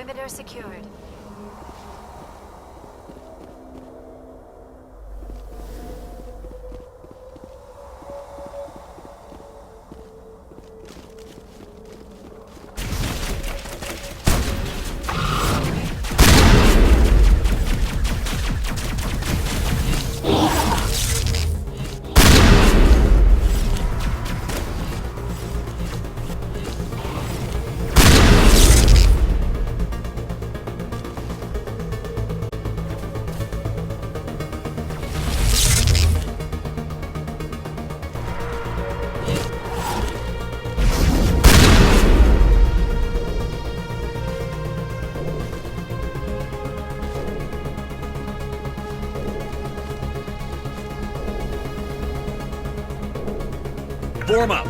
Perimeter secured. Form up!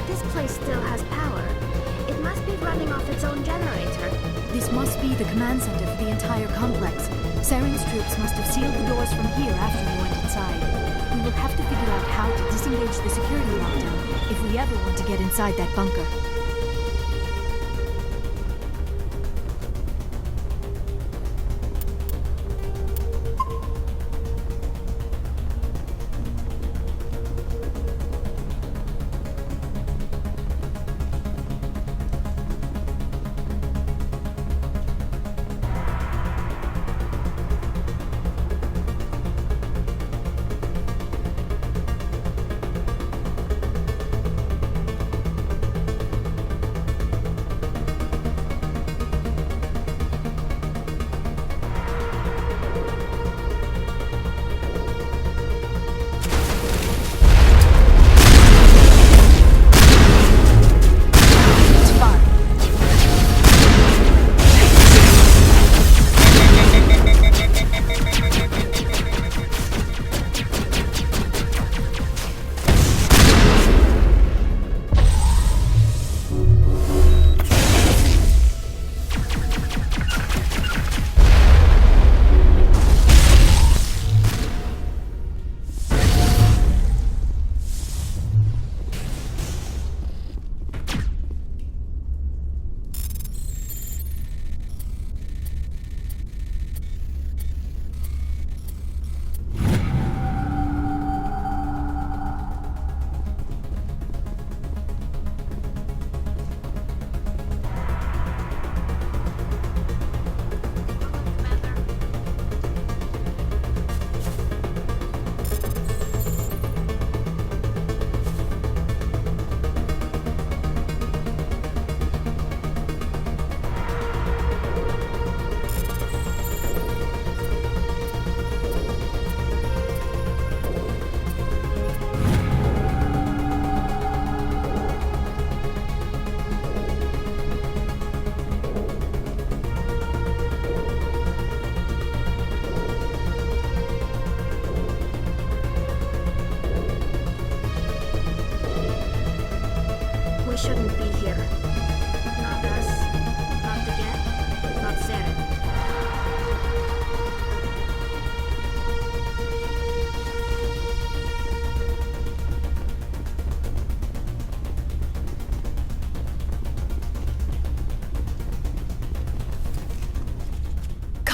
This place still has power. It must be running off its own generator. This must be the command center for the entire complex. Saren's troops must have sealed the doors from here after we went inside. We will have to figure out how to disengage the security lockdown if we ever want to get inside that bunker.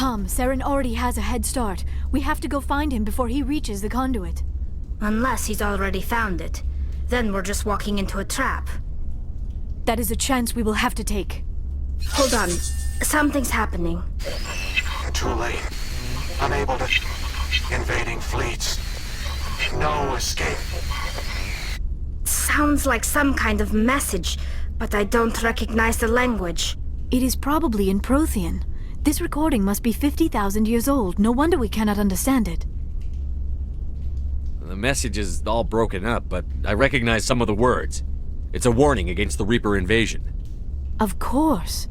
Tom, Saren already has a head start. We have to go find him before he reaches the conduit. Unless he's already found it. Then we're just walking into a trap. That is a chance we will have to take. Hold on. Something's happening. Too late. Unable to... Invading fleets. No escape. Sounds like some kind of message, but I don't recognize the language. It is probably in Prothean. This recording must be 50,000 years old. No wonder we cannot understand it. The message is all broken up, but I recognize some of the words. It's a warning against the Reaper invasion. Of course.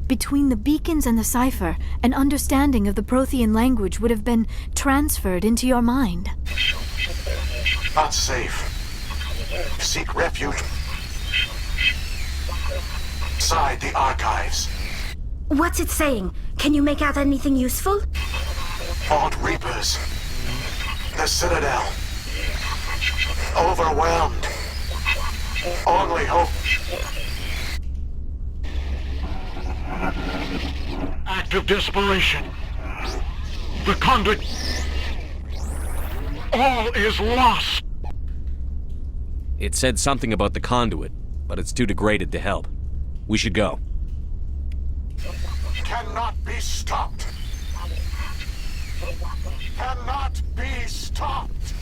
Between the beacons and the cipher, an understanding of the Prothean language would have been transferred into your mind. Not safe. Seek refuge. Inside the archives. What's it saying? Can you make out anything useful? Fought Reapers. The Citadel. Overwhelmed. Only hope. Act of desperation. The conduit. All is lost. It said something about the conduit, but it's too degraded to help. We should go. Cannot be stopped. Cannot be stopped.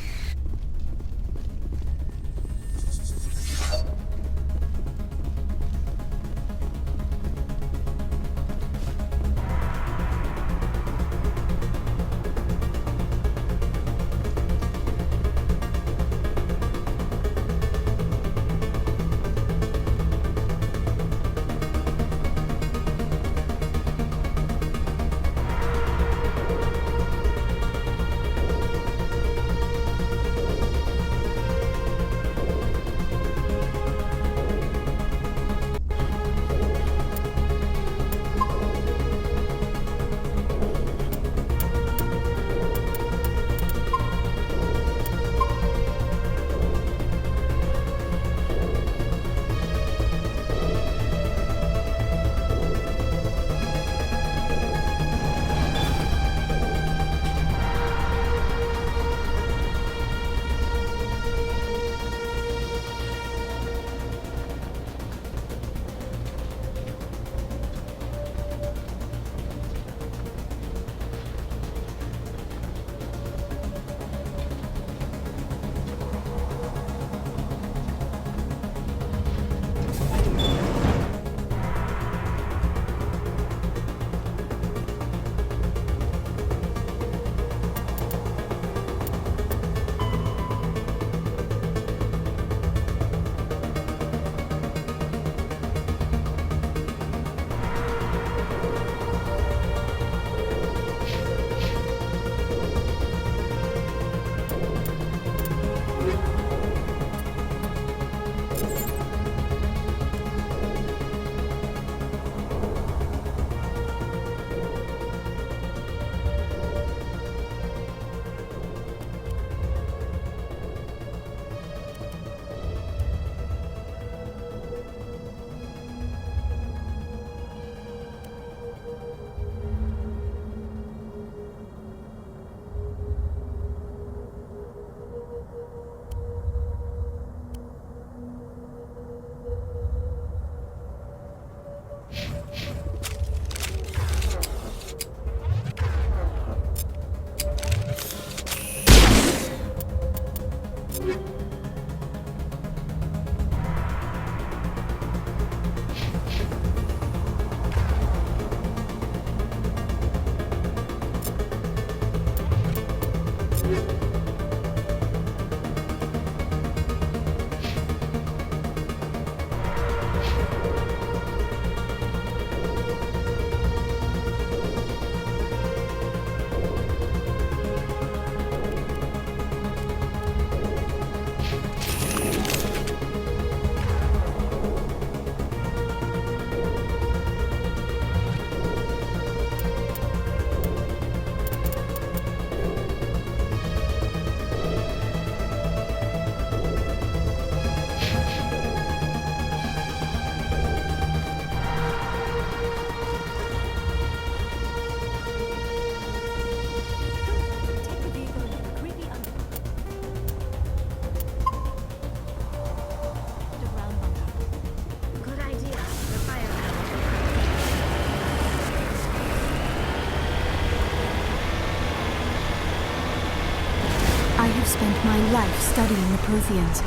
spent my life studying the Protheans,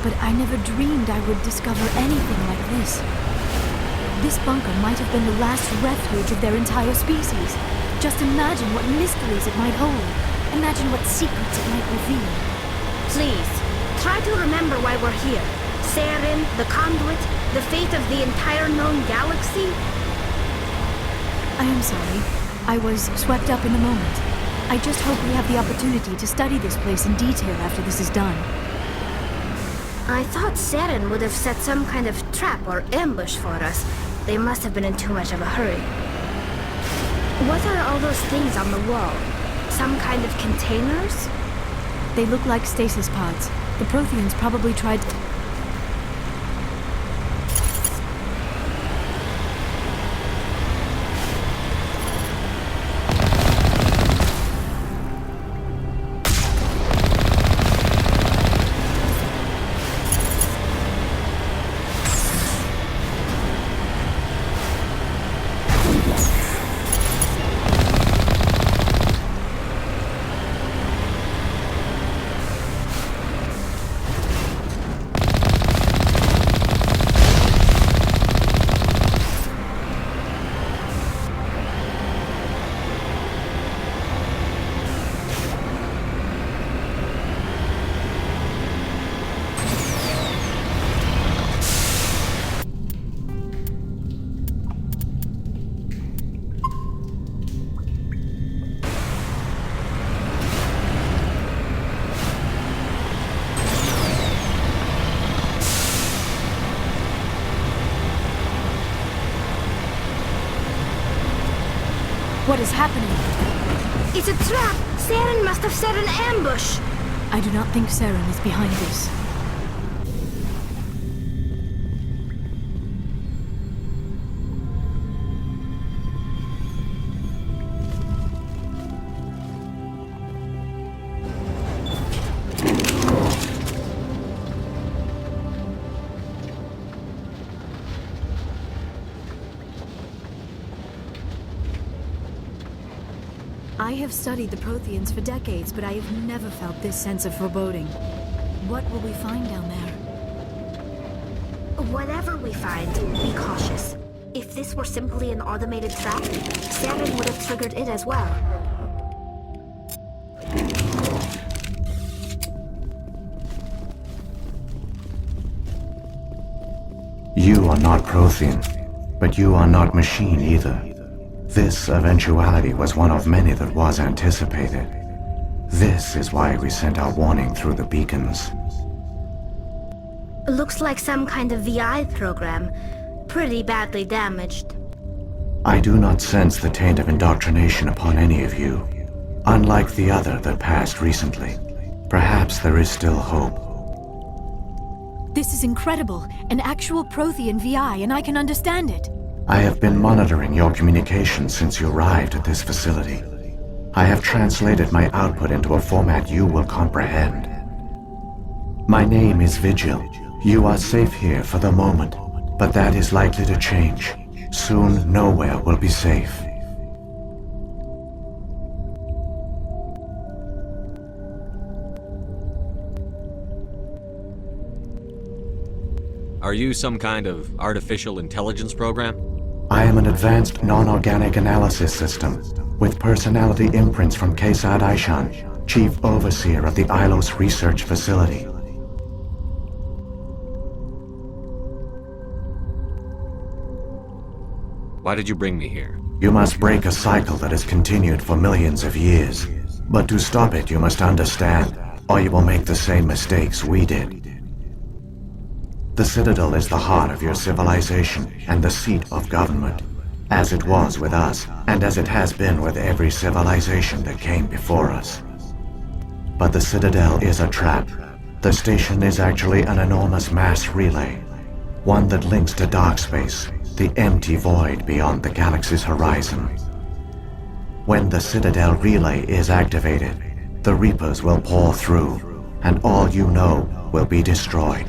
but I never dreamed I would discover anything like this. This bunker might have been the last refuge of their entire species. Just imagine what mysteries it might hold. Imagine what secrets it might reveal. Please, try to remember why we're here. Saren, the Conduit, the fate of the entire known galaxy. I am sorry. I was swept up in the moment. I just hope we have the opportunity to study this place in detail after this is done. I thought Saren would have set some kind of trap or ambush for us. They must have been in too much of a hurry. What are all those things on the wall? Some kind of containers? They look like stasis pods. The Protheans probably tried to... What is happening? It's a trap! Saren must have set an ambush! I do not think Saren is behind this. I have studied the Protheans for decades, but I have never felt this sense of foreboding. What will we find down there? Whatever we find, be cautious. If this were simply an automated trap, Saren would have triggered it as well. You are not Prothean, but you are not machine either. This eventuality was one of many that was anticipated. This is why we sent our warning through the beacons. Looks like some kind of VI program. Pretty badly damaged. I do not sense the taint of indoctrination upon any of you, unlike the other that passed recently. Perhaps there is still hope. This is incredible. An actual Prothean VI, and I can understand it. I have been monitoring your communications since you arrived at this facility. I have translated my output into a format you will comprehend. My name is Vigil. You are safe here for the moment, but that is likely to change. Soon, nowhere will be safe. Are you some kind of artificial intelligence program? I am an advanced non-organic analysis system, with personality imprints from Kesad Aishan, Chief Overseer of the Ilos Research Facility. Why did you bring me here? You must break a cycle that has continued for millions of years. But to stop it, you must understand, or you will make the same mistakes we did. The Citadel is the heart of your civilization and the seat of government, as it was with us, and as it has been with every civilization that came before us. But the Citadel is a trap. The station is actually an enormous mass relay, one that links to dark space, the empty void beyond the galaxy's horizon. When the Citadel relay is activated, the Reapers will pour through, and all you know will be destroyed.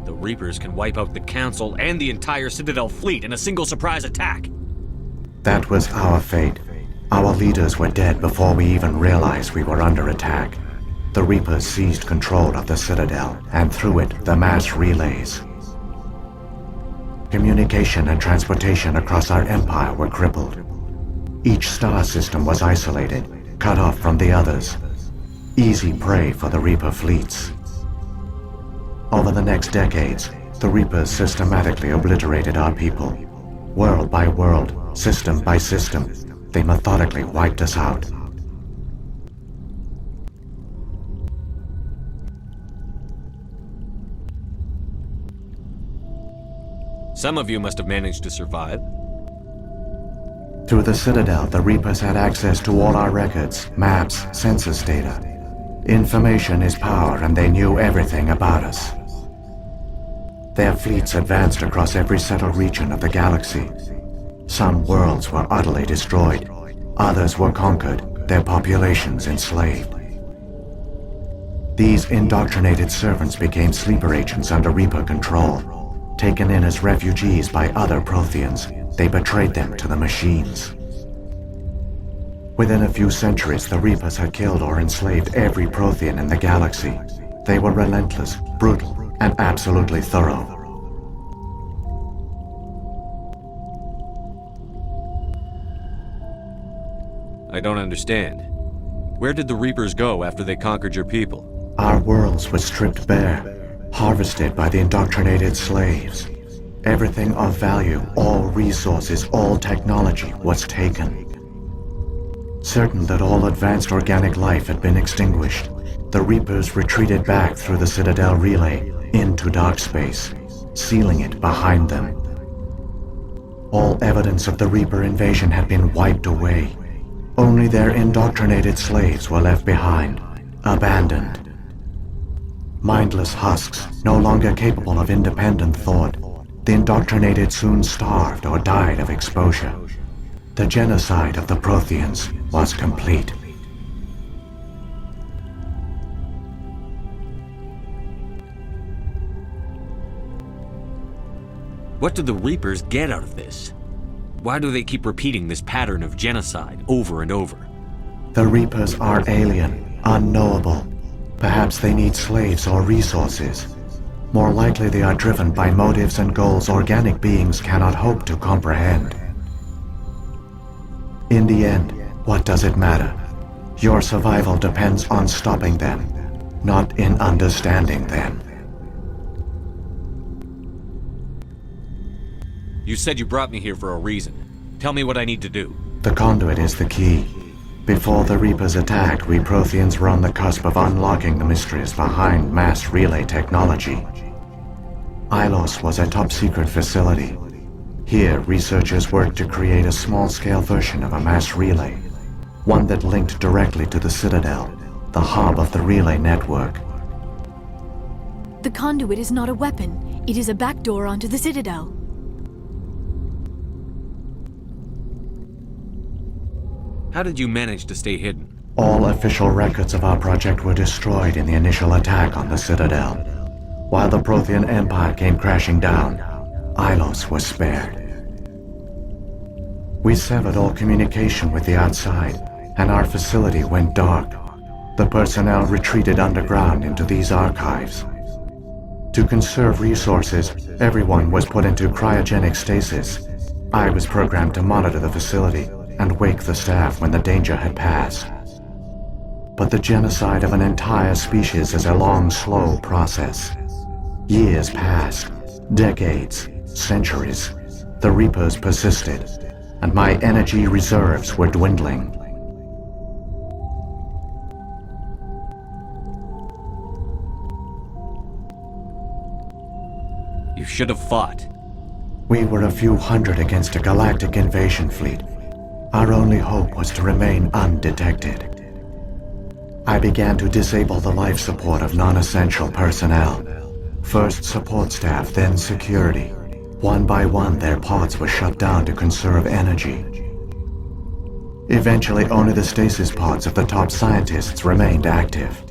The The Reapers can wipe out the Council and the entire Citadel fleet in a single surprise attack. That was our fate. Our leaders were dead before we even realized we were under attack. The Reapers seized control of the Citadel, and through it, the mass relays. Communication and transportation across our empire were crippled. Each star system was isolated, cut off from the others. Easy prey for the Reaper fleets. Over the next decades, the Reapers systematically obliterated our people. World by world, system by system, they methodically wiped us out. Some of you must have managed to survive. Through the Citadel, the Reapers had access to all our records, maps, census data. Information is power, and they knew everything about us. Their fleets advanced across every settled region of the galaxy. Some worlds were utterly destroyed. Others were conquered, their populations enslaved. These indoctrinated servants became sleeper agents under Reaper control. Taken in as refugees by other Protheans, they betrayed them to the machines. Within a few centuries, the Reapers had killed or enslaved every Prothean in the galaxy. They were relentless, brutal, and absolutely thorough. I don't understand. Where did the Reapers go after they conquered your people? Our worlds were stripped bare, harvested by the indoctrinated slaves. Everything of value, all resources, all technology was taken. Certain that all advanced organic life had been extinguished, the Reapers retreated back through the Citadel relay into dark space, sealing it behind them. All evidence of the Reaper invasion had been wiped away. Only their indoctrinated slaves were left behind, abandoned. Mindless husks, no longer capable of independent thought, the indoctrinated soon starved or died of exposure. The genocide of the Protheans was complete. What do the Reapers get out of this? Why do they keep repeating this pattern of genocide over and over? The Reapers are alien, unknowable. Perhaps they need slaves or resources. More likely they are driven by motives and goals organic beings cannot hope to comprehend. In the end, what does it matter? Your survival depends on stopping them, not in understanding them. You said you brought me here for a reason. Tell me what I need to do. The conduit is the key. Before the Reapers attacked, we Protheans were on the cusp of unlocking the mysteries behind mass relay technology. Ilos was a top-secret facility. Here, researchers worked to create a small-scale version of a mass relay, one that linked directly to the Citadel, the hub of the relay network. The conduit is not a weapon. It is a backdoor onto the Citadel. How did you manage to stay hidden? All official records of our project were destroyed in the initial attack on the Citadel. While the Prothean Empire came crashing down, Ilos was spared. We severed all communication with the outside, and our facility went dark. The personnel retreated underground into these archives. To conserve resources, everyone was put into cryogenic stasis. I was programmed to monitor the facility and wake the staff when the danger had passed. But the genocide of an entire species is a long, slow process. Years passed, decades, centuries. The Reapers persisted, and my energy reserves were dwindling. You should have fought. We were a few hundred against a galactic invasion fleet. Our only hope was to remain undetected. I began to disable the life support of non-essential personnel. First support staff, then security. One by one, their pods were shut down to conserve energy. Eventually, only the stasis pods of the top scientists remained active.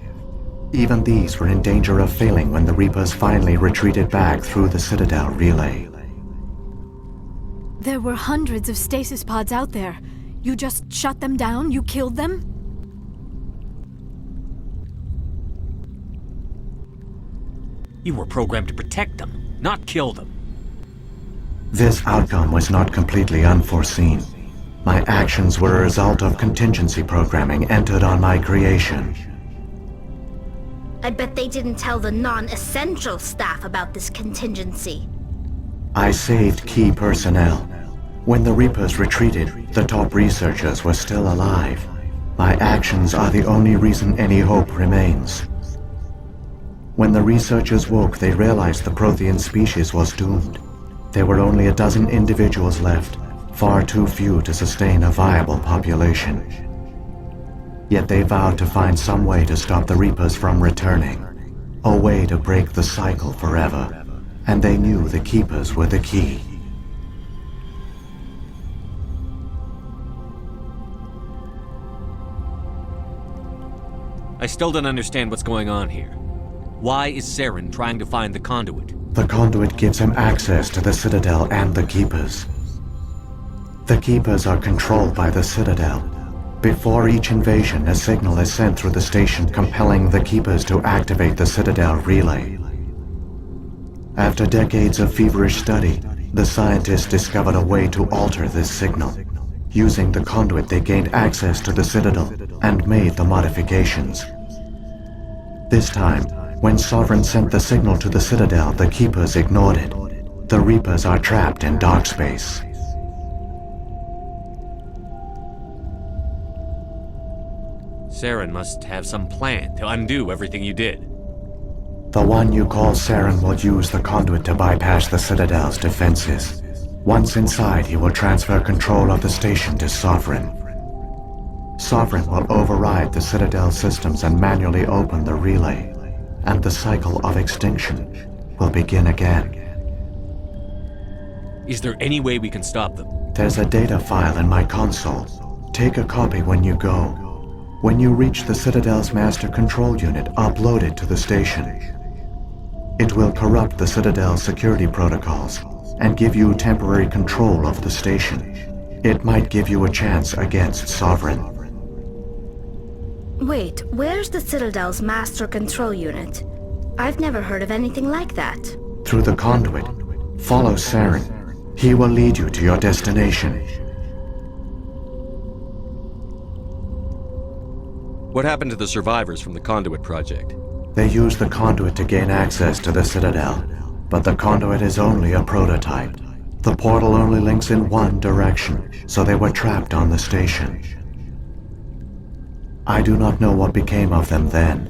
Even these were in danger of failing when the Reapers finally retreated back through the Citadel relay. There were hundreds of stasis pods out there. You just shut them down? You killed them? You were programmed to protect them, not kill them. This outcome was not completely unforeseen. My actions were a result of contingency programming entered on my creation. I bet they didn't tell the non-essential staff about this contingency. I saved key personnel. When the Reapers retreated, the top researchers were still alive. My actions are the only reason any hope remains. When the researchers woke, they realized the Prothean species was doomed. There were only a dozen individuals left, far too few to sustain a viable population. Yet they vowed to find some way to stop the Reapers from returning, a way to break the cycle forever, and they knew the Keepers were the key. I still don't understand what's going on here. Why is Saren trying to find the conduit? The conduit gives him access to the Citadel and the Keepers. The Keepers are controlled by the Citadel. Before each invasion, a signal is sent through the station compelling the Keepers to activate the Citadel relay. After decades of feverish study, the scientists discovered a way to alter this signal. Using the conduit, they gained access to the Citadel and made the modifications. This time, when Sovereign sent the signal to the Citadel, the Keepers ignored it. The Reapers are trapped in dark space. Saren must have some plan to undo everything you did. The one you call Saren will use the conduit to bypass the Citadel's defenses. Once inside, he will transfer control of the station to Sovereign. Sovereign will override the Citadel systems and manually open the relay, and the cycle of extinction will begin again. Is there any way we can stop them? There's a data file in my console. Take a copy when you go. When you reach the Citadel's master control unit, upload it to the station. It will corrupt the Citadel's security protocols and give you temporary control of the station. It might give you a chance against Sovereign. Wait, where's the Citadel's master control unit? I've never heard of anything like that. Through the conduit, follow Saren. He will lead you to your destination. What happened to the survivors from the Conduit project? They use the conduit to gain access to the Citadel, but the conduit is only a prototype. The portal only links in one direction, so they were trapped on the station. I do not know what became of them then.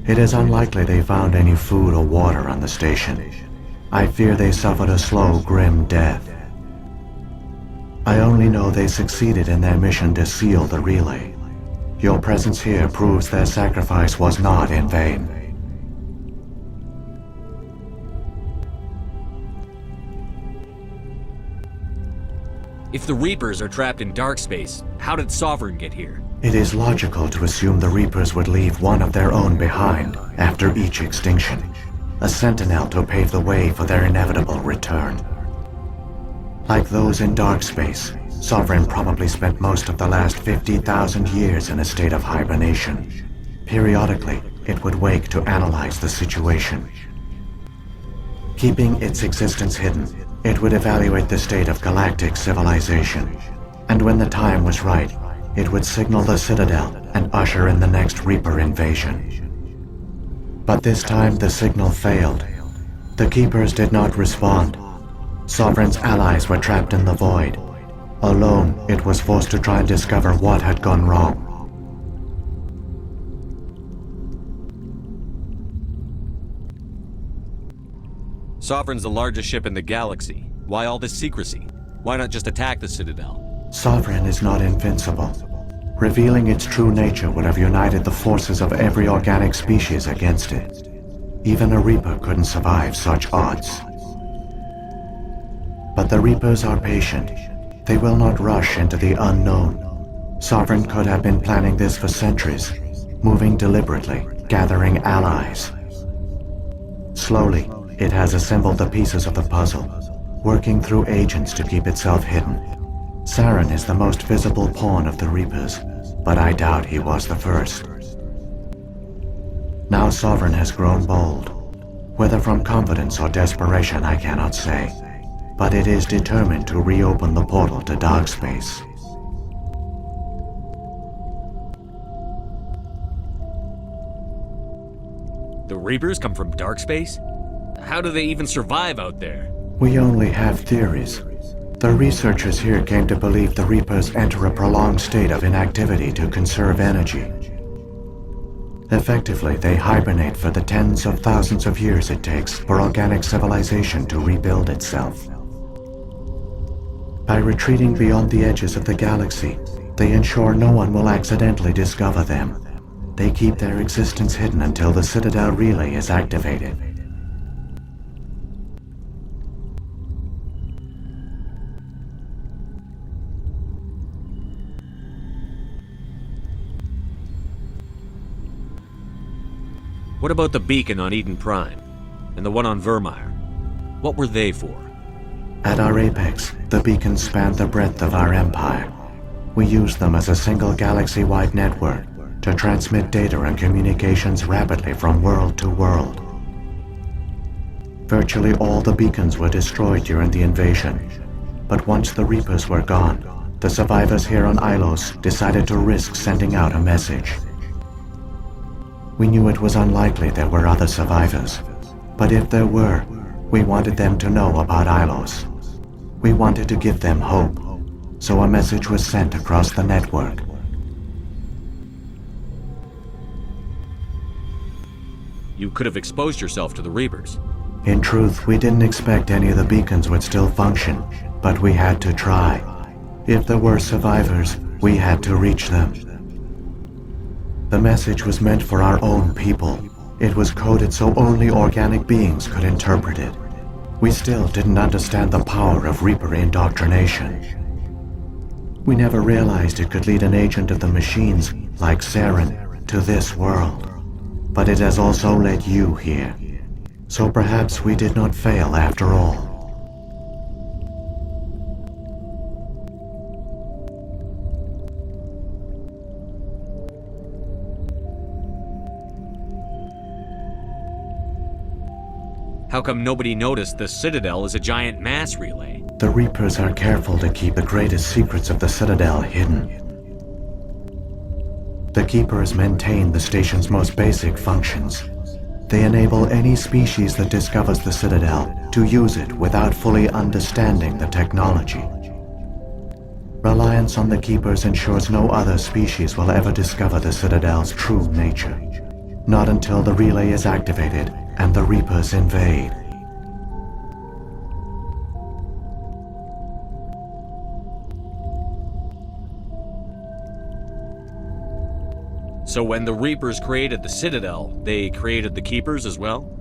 It is unlikely they found any food or water on the station. I fear they suffered a slow, grim death. I only know they succeeded in their mission to seal the relay. Your presence here proves their sacrifice was not in vain. If the Reapers are trapped in dark space, how did Sovereign get here? It is logical to assume the Reapers would leave one of their own behind after each extinction, a sentinel to pave the way for their inevitable return. Like those in dark space, Sovereign probably spent most of the last 50,000 years in a state of hibernation. Periodically, it would wake to analyze the situation. Keeping its existence hidden, it would evaluate the state of galactic civilization. And when the time was right, it would signal the Citadel and usher in the next Reaper invasion. But this time the signal failed. The Keepers did not respond. Sovereign's allies were trapped in the void. Alone, it was forced to try and discover what had gone wrong. Sovereign's the largest ship in the galaxy. Why all this secrecy? Why not just attack the Citadel? Sovereign is not invincible. Revealing its true nature would have united the forces of every organic species against it. Even a Reaper couldn't survive such odds. But the Reapers are patient. They will not rush into the unknown. Sovereign could have been planning this for centuries, moving deliberately, gathering allies. Slowly, it has assembled the pieces of the puzzle, working through agents to keep itself hidden. Saren is the most visible pawn of the Reapers, but I doubt he was the first. Now Sovereign has grown bold. Whether from confidence or desperation, I cannot say, but it is determined to reopen the portal to Darkspace. The Reapers come from Darkspace? How do they even survive out there? We only have theories. The researchers here came to believe the Reapers enter a prolonged state of inactivity to conserve energy. Effectively, they hibernate for the tens of thousands of years it takes for organic civilization to rebuild itself. By retreating beyond the edges of the galaxy, they ensure no one will accidentally discover them. They keep their existence hidden until the Citadel relay is activated. What about the beacon on Eden Prime? And the one on Vermeer? What were they for? At our apex, the beacons span the breadth of our empire. We use them as a single galaxy-wide network to transmit data and communications rapidly from world to world. Virtually all the beacons were destroyed during the invasion, but once the Reapers were gone, the survivors here on Ilos decided to risk sending out a message. We knew it was unlikely there were other survivors, but if there were, we wanted them to know about Ilos. We wanted to give them hope, so a message was sent across the network. You could have exposed yourself to the Reapers. In truth, we didn't expect any of the beacons would still function, but we had to try. If there were survivors, we had to reach them. The message was meant for our own people. It was coded so only organic beings could interpret it. We still didn't understand the power of Reaper indoctrination. We never realized it could lead an agent of the machines, like Saren, to this world. But it has also led you here. So perhaps we did not fail after all. How come nobody noticed the Citadel is a giant mass relay? The Reapers are careful to keep the greatest secrets of the Citadel hidden. The Keepers maintain the station's most basic functions. They enable any species that discovers the Citadel to use it without fully understanding the technology. Reliance on the Keepers ensures no other species will ever discover the Citadel's true nature. Not until the relay is activated and the Reapers invade. So when the Reapers created the Citadel, they created the Keepers as well?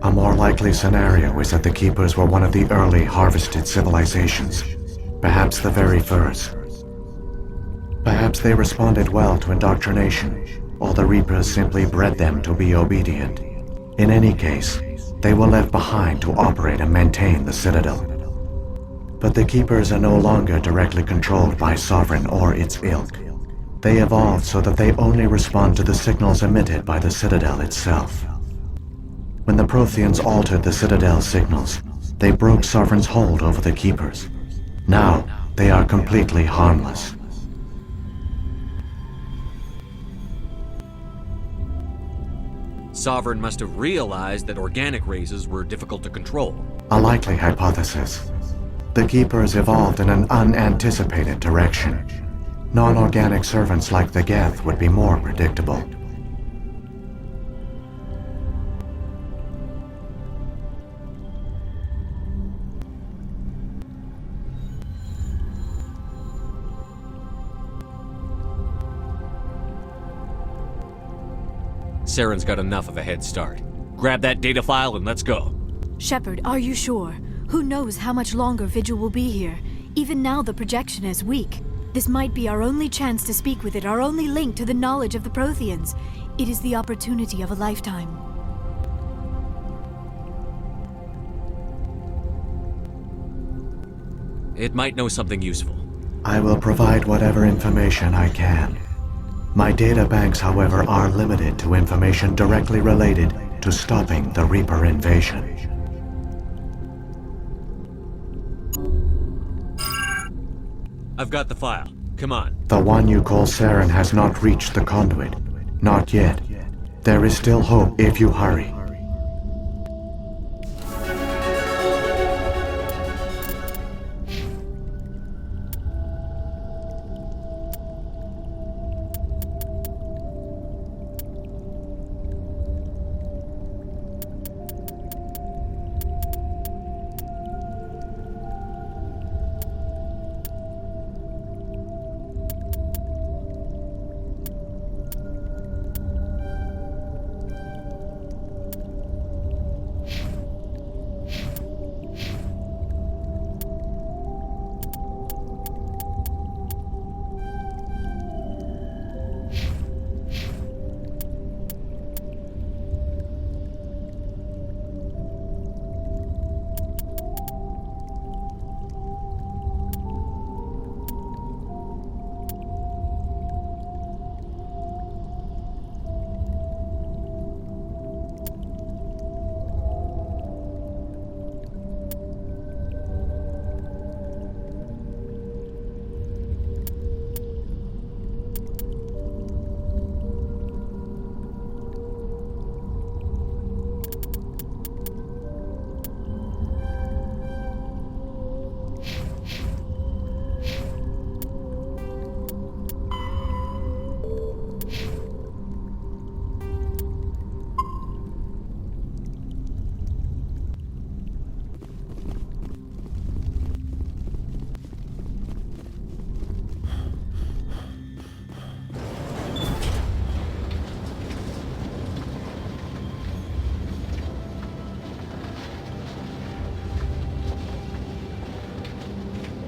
A more likely scenario is that the Keepers were one of the early harvested civilizations, perhaps the very first. Perhaps they responded well to indoctrination, or the Reapers simply bred them to be obedient. In any case, they were left behind to operate and maintain the Citadel. But the Keepers are no longer directly controlled by Sovereign or its ilk. They evolved so that they only respond to the signals emitted by the Citadel itself. When the Protheans altered the Citadel's signals, they broke Sovereign's hold over the Keepers. Now, they are completely harmless. Sovereign must have realized that organic races were difficult to control. A likely hypothesis. The Keepers evolved in an unanticipated direction. Non-organic servants like the Geth would be more predictable. Saren's got enough of a head start. Grab that data file and let's go. Shepard, are you sure? Who knows how much longer Vigil will be here? Even now the projection is weak. This might be our only chance to speak with it, our only link to the knowledge of the Protheans. It is the opportunity of a lifetime. It might know something useful. I will provide whatever information I can. My data banks, however, are limited to information directly related to stopping the Reaper invasion. I've got the file. Come on. The one you call Saren has not reached the conduit. Not yet. There is still hope if you hurry.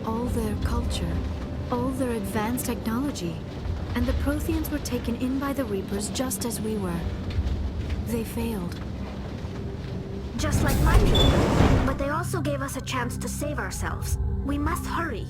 All their culture, all their advanced technology, and the Protheans were taken in by the Reapers just as we were. They failed. Just like my people. But they also gave us a chance to save ourselves. We must hurry.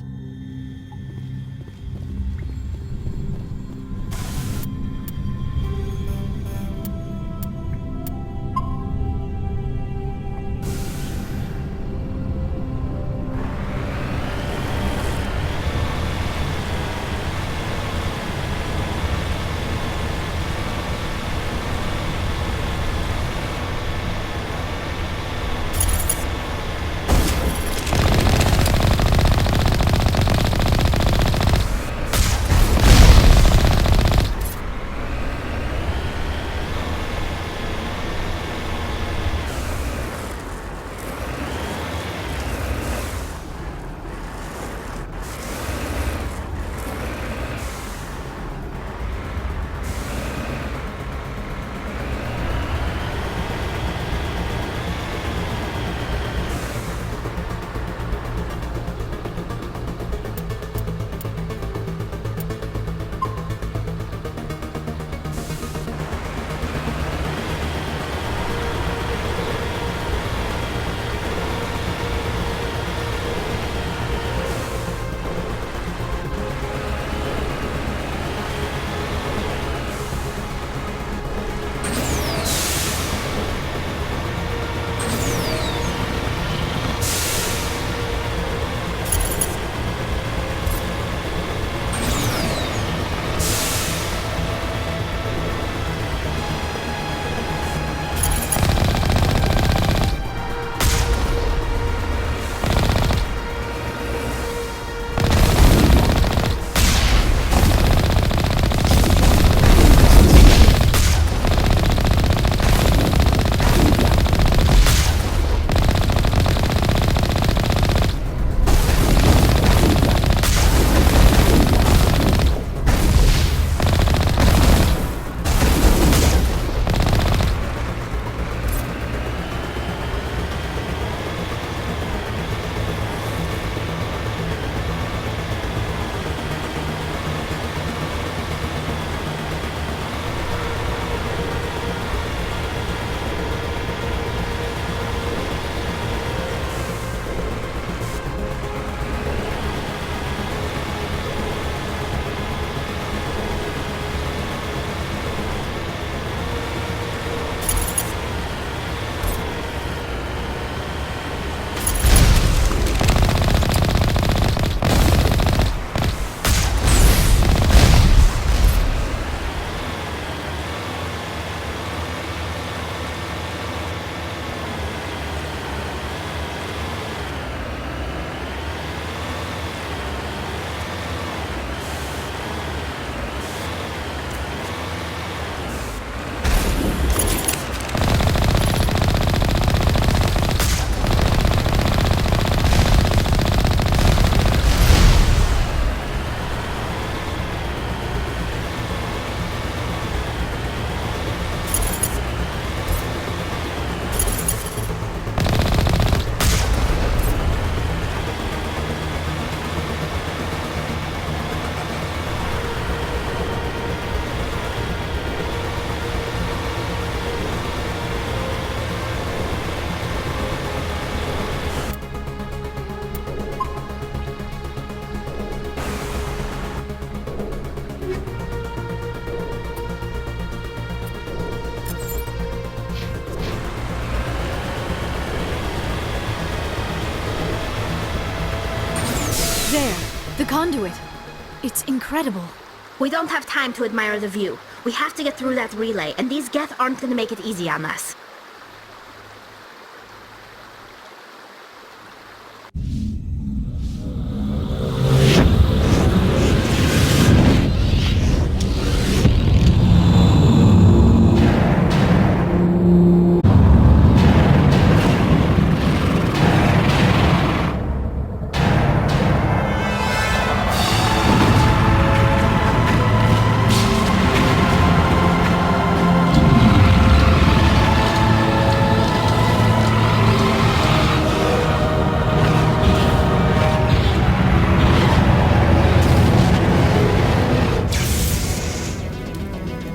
There, the conduit. It's incredible. We don't have time to admire the view. We have to get through that relay, and these Geth aren't gonna make it easy on us.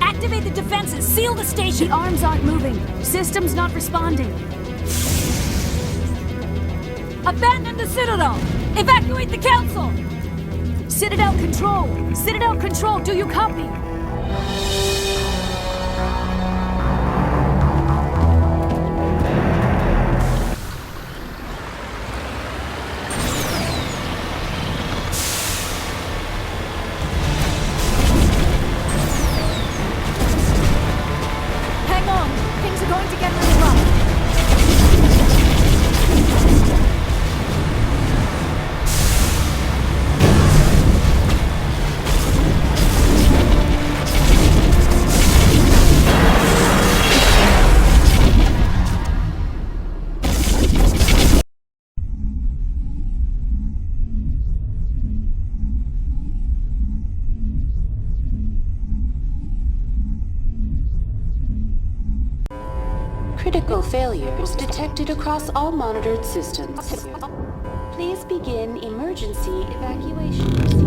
Activate the defenses! Seal the station! The arms aren't moving. System's not responding. Abandon the Citadel! Evacuate the Council! Citadel Control! Citadel Control, do you copy? Hang on! Things are going to get really rough. Critical failures detected across all monitored systems. Please begin emergency evacuation.